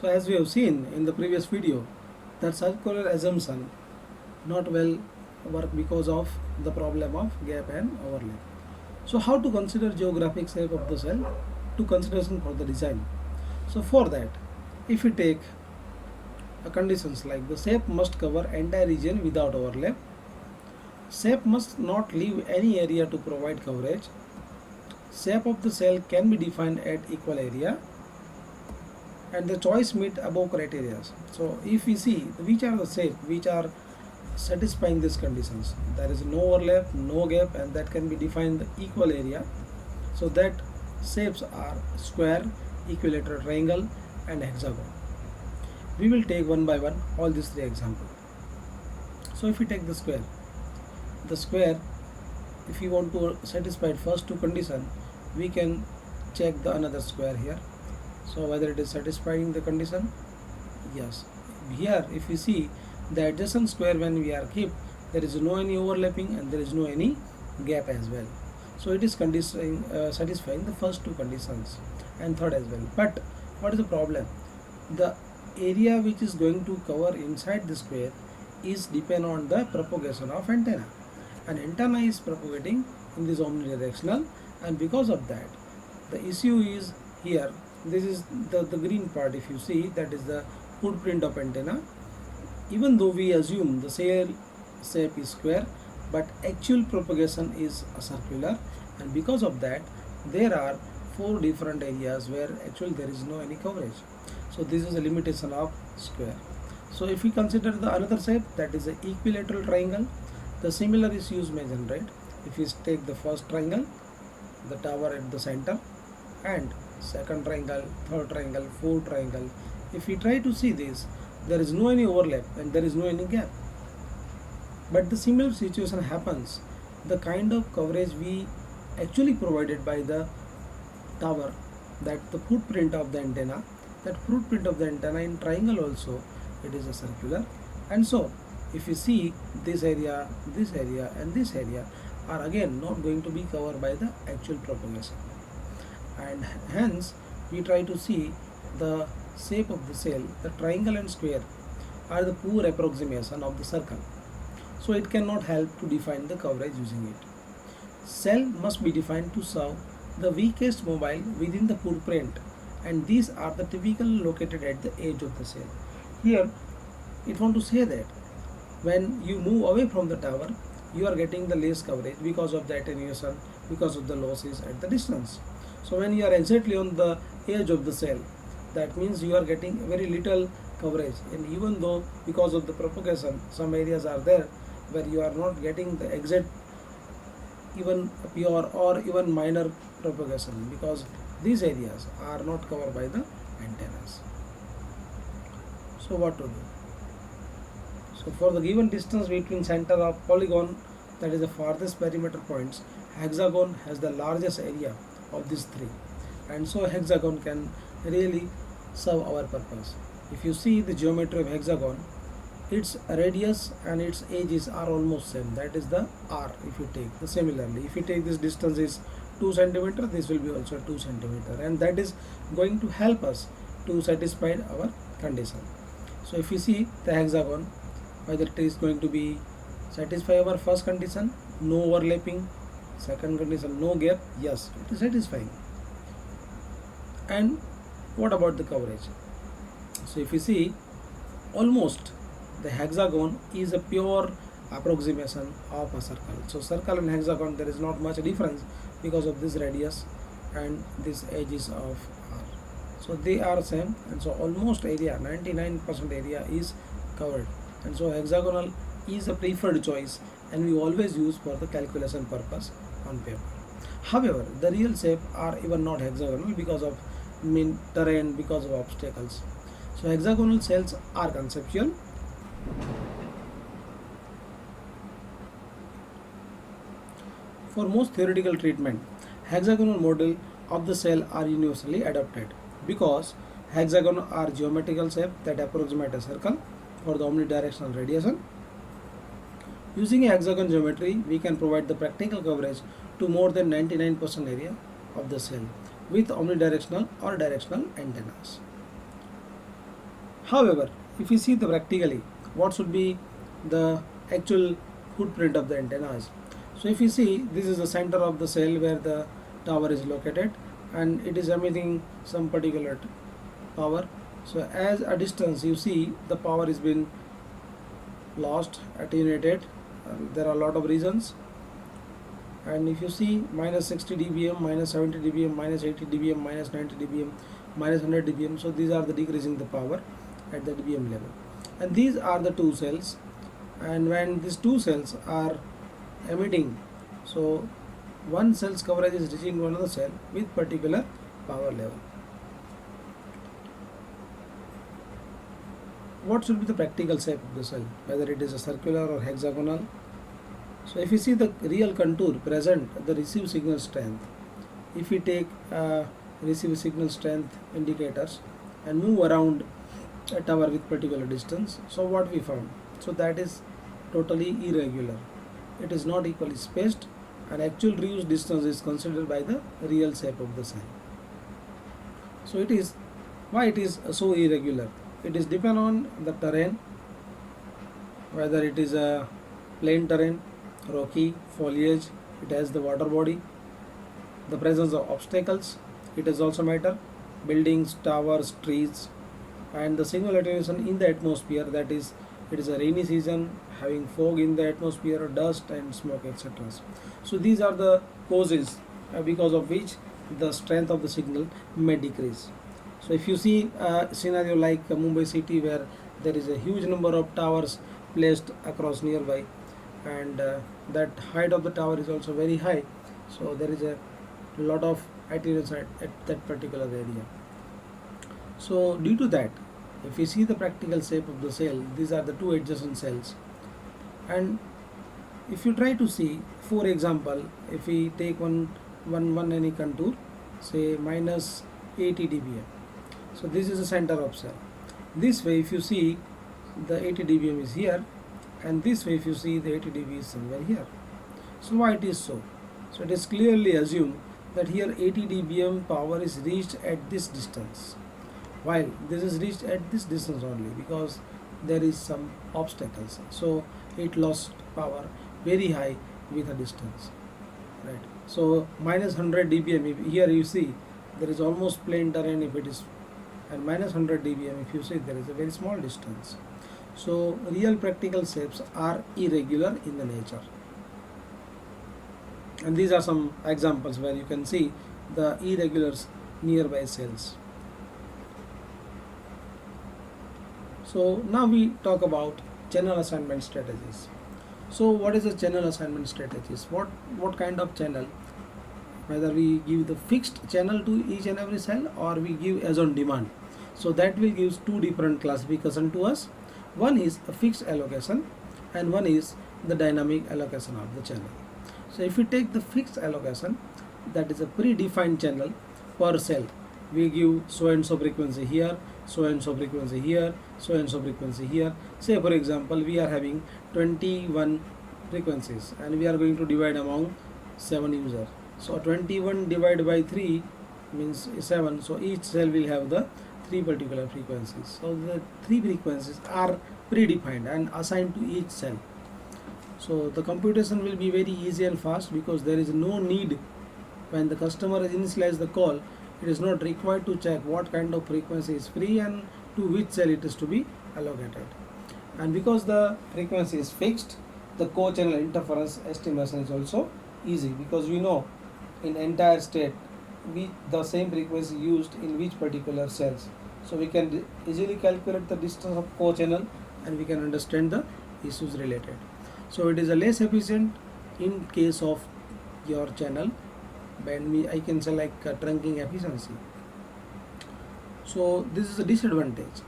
So as we have seen in the previous video, that circular assumption not well work because of the problem of gap and overlap. So how to consider geographic shape of the cell to consideration for the design. So for that, if we take conditions like the shape must cover entire region without overlap, shape must not leave any area to provide coverage, shape of the cell can be defined at equal area, and the choice meet above criteria. So if we see which are the shape which are satisfying these conditions, there is no overlap, no gap, and that can be defined the equal area. So that shapes are square, equilateral triangle, and hexagon. We will take one by one all these three examples. So if we take the square, if you want to satisfy first two condition, we can check the another square here. So whether it is satisfying the condition, yes. Here if you see the adjacent square, when we are kept, there is no any overlapping and there is no any gap as well. So it is satisfying the first two conditions and third as well. But what is the problem? The area which is going to cover inside the square is depend on the propagation of antenna, and antenna is propagating in this omnidirectional, and because of that the issue is here. This is the green part. If you see, that is the footprint of antenna. Even though we assume the cell shape is square, but actual propagation is circular, and because of that there are four different areas where actually there is no any coverage. So this is a limitation of square. So if we consider the another shape, that is the equilateral triangle, the similar issues may generate. If we take the first triangle, the tower at the center, and second triangle, third triangle, fourth triangle, if we try to see this, there is no any overlap and there is no any gap. But the similar situation happens, the kind of coverage we actually provided by the tower, that the footprint of the antenna, that footprint of the antenna in triangle also, it is a circular. And so if you see this area and this area are again not going to be covered by the actual propagation, and hence we try to see the shape of the cell. The triangle and square are the poor approximation of the circle, so it cannot help to define the coverage using it. Cell must be defined to serve the weakest mobile within the footprint, and these are the typically located at the edge of the cell. Here it want to say that when you move away from the tower, you are getting the less coverage because of the attenuation, because of the losses at the distance. So when you are exactly on the edge of the cell, that means you are getting very little coverage, and even though because of the propagation some areas are there where you are not getting the exact even pure or even minor propagation, because these areas are not covered by the antennas. So what to do? So for the given distance between center of polygon, that is the farthest perimeter points, hexagon has the largest area of these three, and so hexagon can really serve our purpose. If you see the geometry of hexagon, its radius and its edges are almost same, that is the r. If you take the similarly, if you take this distance is 2 centimeter, this will be also 2 centimeter, and that is going to help us to satisfy our condition. So if you see the hexagon, whether it is going to be satisfy our first condition, no overlapping, second condition no gap, yes, it is satisfying. And what about the coverage? So if you see, almost the hexagon is a pure approximation of a circle. So circle and hexagon, there is not much difference because of this radius and this edges of r. So they are same, and so almost area 99% area is covered, and so hexagonal is a preferred choice, and we always use for the calculation purpose on paper. However, the real shape are even not hexagonal because of terrain, because of obstacles. So hexagonal cells are conceptual. For most theoretical treatment, hexagonal model of the cell are universally adopted because hexagon are geometrical shape that approximate a circle for the omnidirectional radiation. Using a hexagon geometry, we can provide the practical coverage to more than 99% area of the cell with omnidirectional or directional antennas. However, if you see the practically, what should be the actual footprint of the antennas? So if you see, this is the center of the cell where the tower is located, and it is emitting some particular power. So as a distance, you see the power is been lost, attenuated. There are a lot of reasons. And if you see minus 60 dBm, minus 70 dBm, minus 80 dBm, minus 90 dBm, minus 100 dBm, so these are the decreasing the power at the dBm level. And these are the two cells, and when these two cells are emitting, so one cell's coverage is reaching to another cell with particular power level. What should be the practical shape of the cell, whether it is a circular or hexagonal? So if you see the real contour present the receive signal strength, if we take receive signal strength indicators and move around a tower with particular distance, so what we found? So that is totally irregular. It is not equally spaced, and actual reuse distance is considered by the real shape of the cell. So it is, why it is so irregular? It is depend on the terrain, whether it is a plain terrain, rocky, foliage, it has the water body, the presence of obstacles, it is also matter, buildings, towers, trees, and the signal attenuation in the atmosphere, that is, it is a rainy season, having fog in the atmosphere, dust and smoke, etc. So these are the causes because of which the strength of the signal may decrease. So if you see a scenario like Mumbai city, where there is a huge number of towers placed across nearby, and that height of the tower is also very high, so there is a lot of attenuation at that particular area. So due to that, if you see the practical shape of the cell, these are the two adjacent cells. And if you try to see, for example, if we take one any contour, say minus 80 dBm, so this is the center of cell. This way if you see, the 80 dBm is here, and this way if you see, the 80 dB is somewhere here. So why it is so? So it is clearly assumed that here 80 dBm power is reached at this distance, while this is reached at this distance only because there is some obstacles, so it lost power very high with a distance, right? So minus 100 dBm, if here you see there is almost plain terrain if it is, and minus 100 dBm if you see there is a very small distance. So real practical shapes are irregular in the nature, and these are some examples where you can see the irregular nearby cells. So now we talk about channel assignment strategies. So what is the channel assignment strategies? What kind of channel? Whether we give the fixed channel to each and every cell, or we give as on demand. So that will give two different classification to us. One is a fixed allocation, and one is the dynamic allocation of the channel. So if we take the fixed allocation, that is a predefined channel per cell. We give so and so frequency here, so and so frequency here, so and so frequency here. Say for example, we are having 21 frequencies, and we are going to divide among 7 users. So 21 divided by 3 means 7. So each cell will have the 3 particular frequencies. So the 3 frequencies are predefined and assigned to each cell. So the computation will be very easy and fast, because there is no need, when the customer initializes the call, it is not required to check what kind of frequency is free and to which cell it is to be allocated. And because the frequency is fixed, the co-channel interference estimation is also easy, because we know in entire state the same frequency used in which particular cells. So we can easily calculate the distance of co-channel, and we can understand the issues related. So it is a less efficient in case of your channel, when I can say like trunking efficiency. So this is a disadvantage.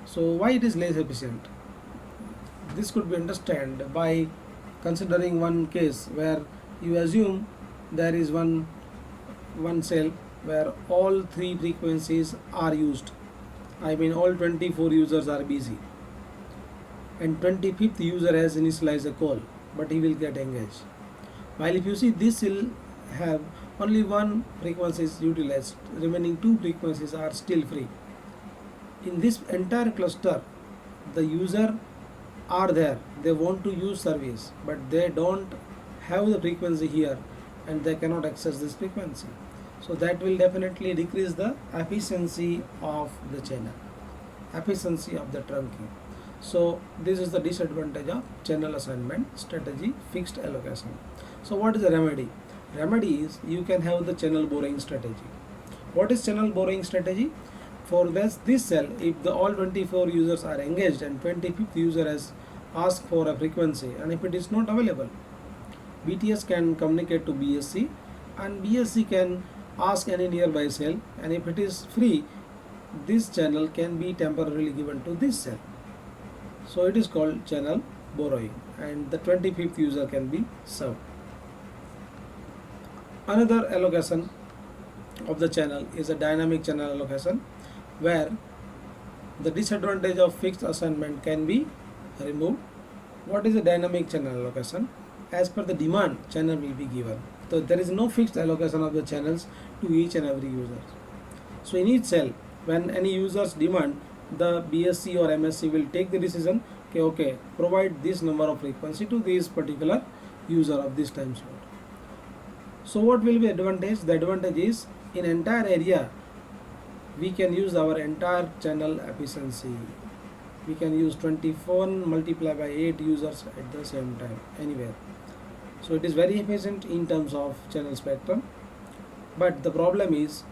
So why it is less efficient? This could be understood by considering one case where you assume there is one cell where all 3 frequencies are used. I mean all 24 users are busy, and 25th user has initialized a call, but he will get engaged. While if you see, this will have only 1 frequency is utilized, remaining 2 frequencies are still free. in this entire cluster, the user are there, they want to use service, but they don't have the frequency here and they cannot access this frequency. So that will definitely decrease the efficiency of the channel, efficiency of the trunking. So this is the disadvantage of channel assignment strategy, fixed allocation. So what is the remedy? Remedy is you can have the channel borrowing strategy. What is channel borrowing strategy? For this cell, if the all 24 users are engaged and 25th user has asked for a frequency, and if it is not available, BTS can communicate to BSC and BSC can ask any nearby cell, and if it is free, this channel can be temporarily given to this cell. So it is called channel borrowing, and the 25th user can be served. Another allocation of the channel is a dynamic channel allocation, where the disadvantage of fixed assignment can be removed. What is a dynamic channel allocation? As per the demand, channel will be given. So there is no fixed allocation of the channels to each and every user. So in each cell, when any users demand, the BSC or MSC will take the decision, okay, provide this number of frequency to this particular user of this time slot. So what will be advantage? The advantage is in entire area we can use our entire channel efficiency. We can use 24 multiplied by 8 users at the same time anywhere. So it is very efficient in terms of channel spectrum, but the problem is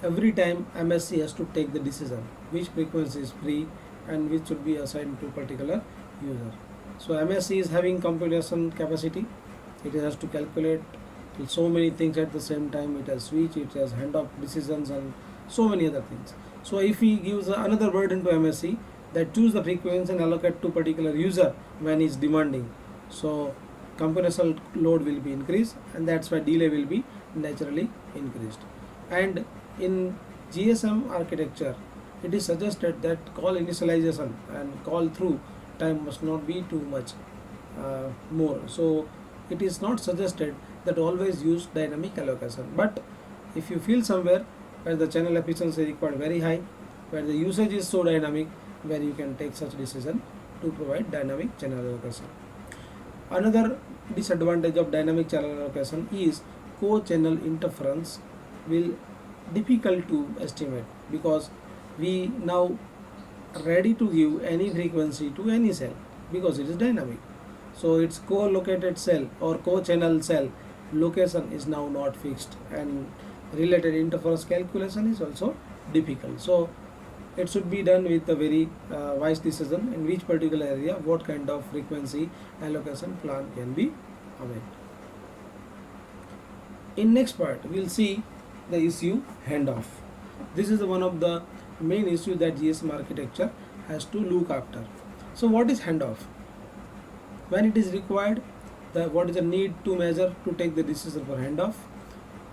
every time MSC has to take the decision which frequency is free and which should be assigned to particular user. So MSC is having computation capacity, it has to calculate so many things at the same time, it has switch, it has handoff decisions and so many other things. So if he gives another burden to MSC that choose the frequency and allocate to particular user when he is demanding, so computational load will be increased, and that's why delay will be naturally increased. And in GSM architecture, it is suggested that call initialization and call through time must not be too much more. So it is not suggested that always use dynamic allocation, but if you feel somewhere where the channel efficiency required very high, where the usage is so dynamic, where you can take such decision to provide dynamic channel allocation. Another disadvantage of dynamic channel allocation is co-channel interference will difficult to estimate, because we now ready to give any frequency to any cell because it is dynamic. So its co-located cell or co-channel cell location is now not fixed, and related interference calculation is also difficult. So it should be done with a very wise decision in which particular area what kind of frequency allocation plan can be made. In next part we will see the issue handoff. This is one of the main issue that GSM architecture has to look after. So what is handoff? When it is required, what is the need to measure to take the decision for handoff?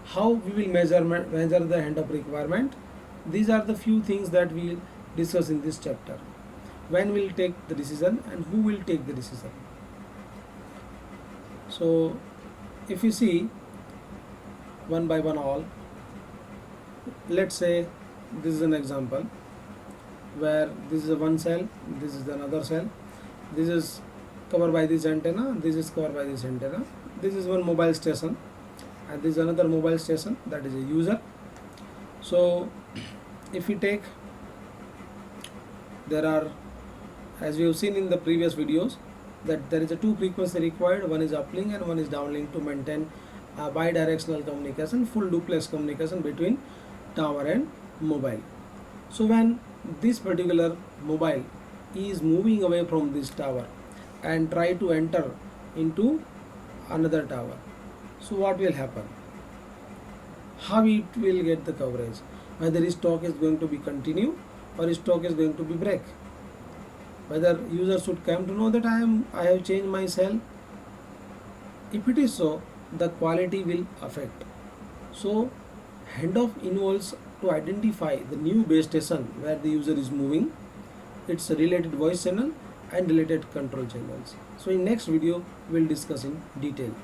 How we will measure the handoff requirement? These are the few things that we will discuss in this chapter. When we will take the decision and who will take the decision. So if you see one by one all, let's say this is an example where this is a one cell, this is another cell, this is covered by this antenna, this is covered by this antenna, this is one mobile station, and this is another mobile station, that is a user. So if we take, there are, as we have seen in the previous videos, that there is a two frequency required, one is uplink and one is downlink to maintain bidirectional communication, full duplex communication between tower and mobile. So when this particular mobile is moving away from this tower and try to enter into another tower, so what will happen? How it will get the coverage? Whether his talk is going to be continue or his talk is going to be break? Whether user should come to know that I have changed my cell? If it is so, the quality will affect. So handoff involves to identify the new base station where the user is moving, its related voice channel and related control channels. So in next video we will discuss in detail.